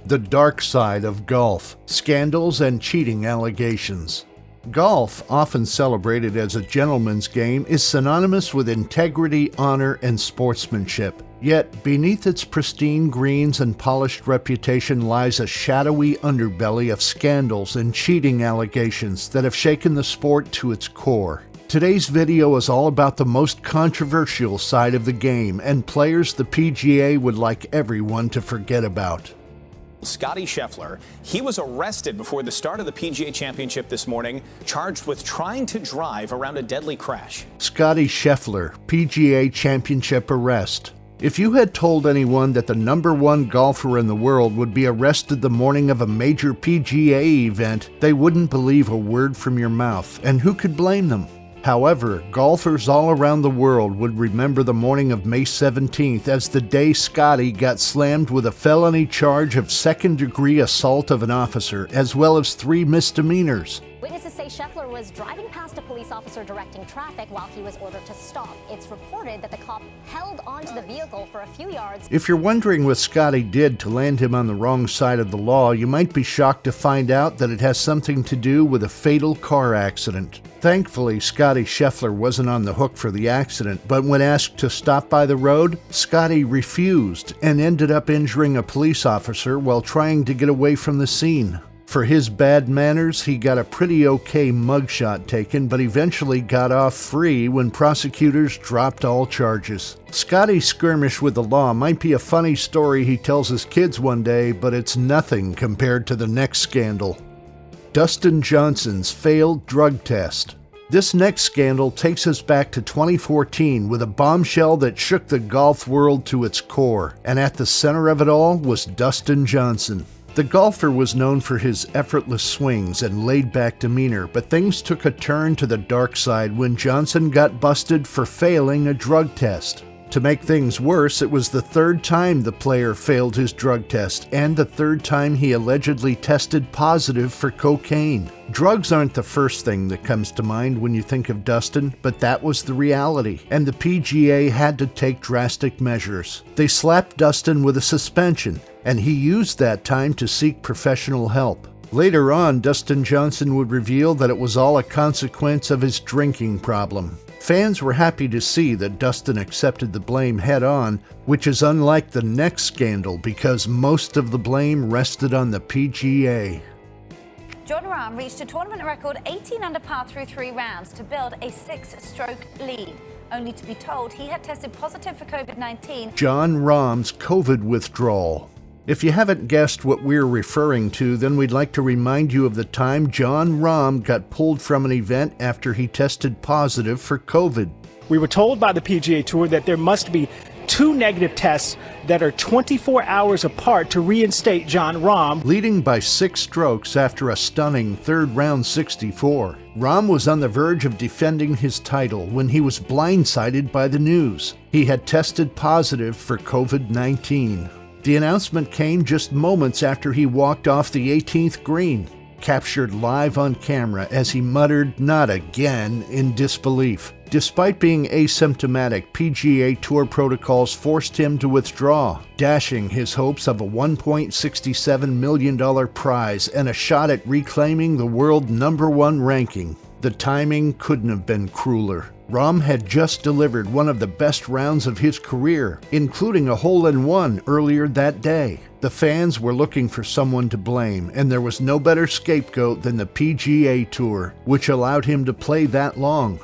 The dark side of golf, scandals and cheating allegations. Golf, often celebrated as a gentleman's game, is synonymous with integrity, honor, and sportsmanship. Yet, beneath its pristine greens and polished reputation lies a shadowy underbelly of scandals and cheating allegations that have shaken the sport to its core. Today's video is all about the most controversial side of the game and players the PGA would like everyone to forget about. Scottie Scheffler, he was arrested before the start of the PGA Championship this morning, charged with trying to drive around a deadly crash. Scottie Scheffler, PGA Championship arrest. If you had told anyone that the #1 golfer in the world would be arrested the morning of a major PGA event, they wouldn't believe a word from your mouth, and who could blame them? However, golfers all around the world would remember the morning of May 17th as the day Scottie got slammed with a felony charge of second-degree assault of an officer, as well as 3 misdemeanors. Witnesses say Scheffler was driving past a police officer directing traffic while he was ordered to stop. It's reported that the cop held onto the vehicle for a few yards. If you're wondering what Scottie did to land him on the wrong side of the law, you might be shocked to find out that it has something to do with a fatal car accident. Thankfully, Scottie Scheffler wasn't on the hook for the accident, but when asked to stop by the road, Scottie refused and ended up injuring a police officer while trying to get away from the scene. For his bad manners, he got a pretty okay mugshot taken, but eventually got off free when prosecutors dropped all charges. Scottie's skirmish with the law might be a funny story he tells his kids one day, but it's nothing compared to the next scandal. Dustin Johnson's failed drug test. This next scandal takes us back to 2014 with a bombshell that shook the golf world to its core, and at the center of it all was Dustin Johnson. The golfer was known for his effortless swings and laid-back demeanor, but things took a turn to the dark side when Johnson got busted for failing a drug test. To make things worse, it was the 3rd time the player failed his drug test, and the 3rd time he allegedly tested positive for cocaine. Drugs aren't the first thing that comes to mind when you think of Dustin, but that was the reality, and the PGA had to take drastic measures. They slapped Dustin with a suspension, and he used that time to seek professional help. Later on, Dustin Johnson would reveal that it was all a consequence of his drinking problem. Fans were happy to see that Dustin accepted the blame head-on, which is unlike the next scandal because most of the blame rested on the PGA. Jon Rahm reached a tournament record 18 under par through 3 rounds to build a 6-stroke lead, only to be told he had tested positive for COVID-19. Jon Rahm's COVID withdrawal. If you haven't guessed what we're referring to, then we'd like to remind you of the time Jon Rahm got pulled from an event after he tested positive for COVID. We were told by the PGA Tour that there must be 2 negative tests that are 24 hours apart to reinstate Jon Rahm. Leading by 6 strokes after a stunning 3rd round 64, Rahm was on the verge of defending his title when he was blindsided by the news. He had tested positive for COVID-19. The announcement came just moments after he walked off the 18th green, captured live on camera as he muttered, "Not again," in disbelief. Despite being asymptomatic, PGA Tour protocols forced him to withdraw, dashing his hopes of a $1.67 million prize and a shot at reclaiming the world #1 ranking. The timing couldn't have been crueler. Rahm had just delivered one of the best rounds of his career, including a hole-in-one earlier that day. The fans were looking for someone to blame, and there was no better scapegoat than the PGA Tour, which allowed him to play that long.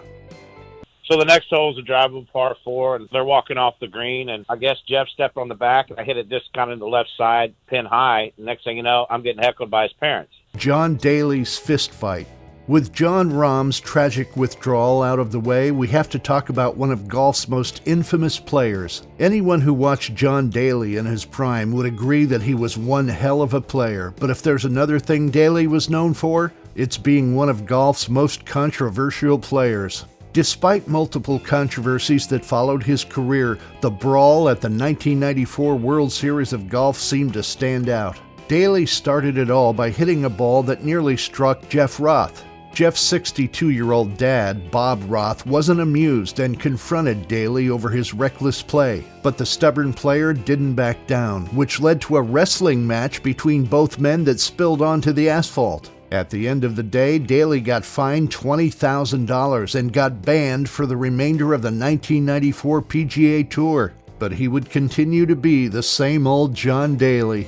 So the next hole is a drivable par 4, and they're walking off the green, and I guess Jeff stepped on the back, and I hit it just kind of the left side, pin high. Next thing you know, I'm getting heckled by his parents. John Daly's fist fight. With Jon Rahm's tragic withdrawal out of the way, we have to talk about one of golf's most infamous players. Anyone who watched John Daly in his prime would agree that he was one hell of a player, but if there's another thing Daly was known for, it's being one of golf's most controversial players. Despite multiple controversies that followed his career, the brawl at the 1994 World Series of Golf seemed to stand out. Daly started it all by hitting a ball that nearly struck Jeff Roth. Jeff's 62-year-old dad, Bob Roth, wasn't amused and confronted Daly over his reckless play, but the stubborn player didn't back down, which led to a wrestling match between both men that spilled onto the asphalt. At the end of the day, Daly got fined $20,000 and got banned for the remainder of the 1994 PGA Tour, but he would continue to be the same old John Daly.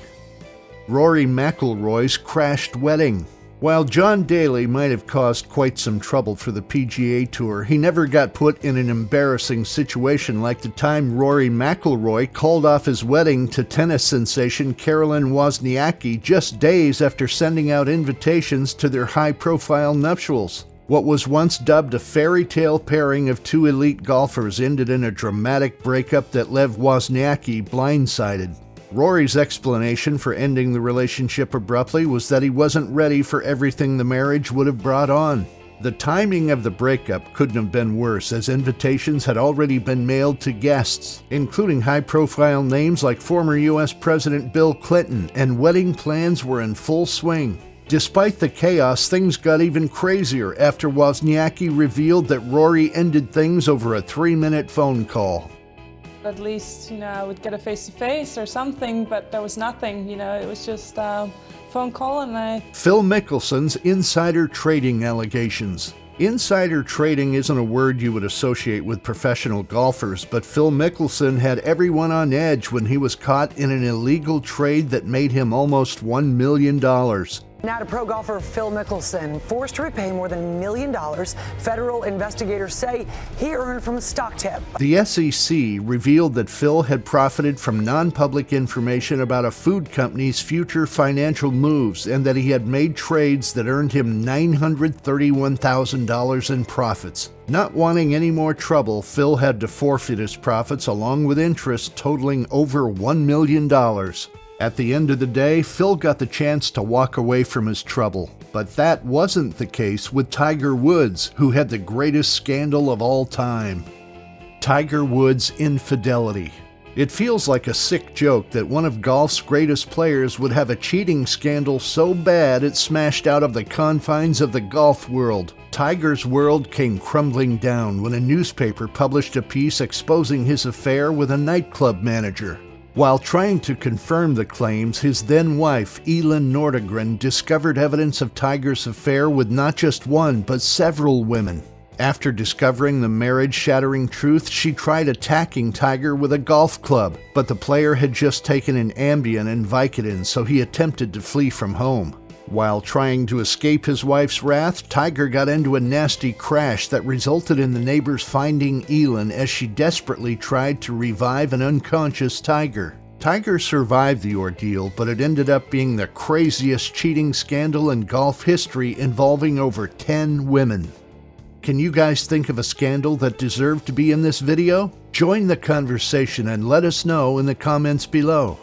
Rory McILroy's crashed wedding. While John Daly might have caused quite some trouble for the PGA Tour, he never got put in an embarrassing situation like the time Rory McILroy called off his wedding to tennis sensation Caroline Wozniacki just days after sending out invitations to their high-profile nuptials. What was once dubbed a fairy tale pairing of two elite golfers ended in a dramatic breakup that left Wozniacki blindsided. Rory's explanation for ending the relationship abruptly was that he wasn't ready for everything the marriage would have brought on. The timing of the breakup couldn't have been worse, as invitations had already been mailed to guests, including high-profile names like former U.S. President Bill Clinton, and wedding plans were in full swing. Despite the chaos, things got even crazier after Wozniacki revealed that Rory ended things over a 3-minute phone call. At least, I would get a face-to-face or something, but there was nothing, it was just a phone call and Phil Mickelson's insider trading allegations. Insider trading isn't a word you would associate with professional golfers, but Phil Mickelson had everyone on edge when he was caught in an illegal trade that made him almost $1 million. Now to pro golfer Phil Mickelson, forced to repay more than $1 million. Federal investigators say he earned from a stock tip. The SEC revealed that Phil had profited from non-public information about a food company's future financial moves and that he had made trades that earned him $931,000 in profits. Not wanting any more trouble, Phil had to forfeit his profits along with interest totaling over $1 million. At the end of the day, Phil got the chance to walk away from his trouble. But that wasn't the case with Tiger Woods, who had the greatest scandal of all time. Tiger Woods' infidelity. It feels like a sick joke that one of golf's greatest players would have a cheating scandal so bad it smashed out of the confines of the golf world. Tiger's world came crumbling down when a newspaper published a piece exposing his affair with a nightclub manager. While trying to confirm the claims, his then-wife, Elin Nordegren, discovered evidence of Tiger's affair with not just one, but several women. After discovering the marriage-shattering truth, she tried attacking Tiger with a golf club, but the player had just taken an Ambien and Vicodin, so he attempted to flee from home. While trying to escape his wife's wrath, Tiger got into a nasty crash that resulted in the neighbors finding Elin as she desperately tried to revive an unconscious Tiger. Tiger survived the ordeal, but it ended up being the craziest cheating scandal in golf history involving over 10 women. Can you guys think of a scandal that deserved to be in this video? Join the conversation and let us know in the comments below.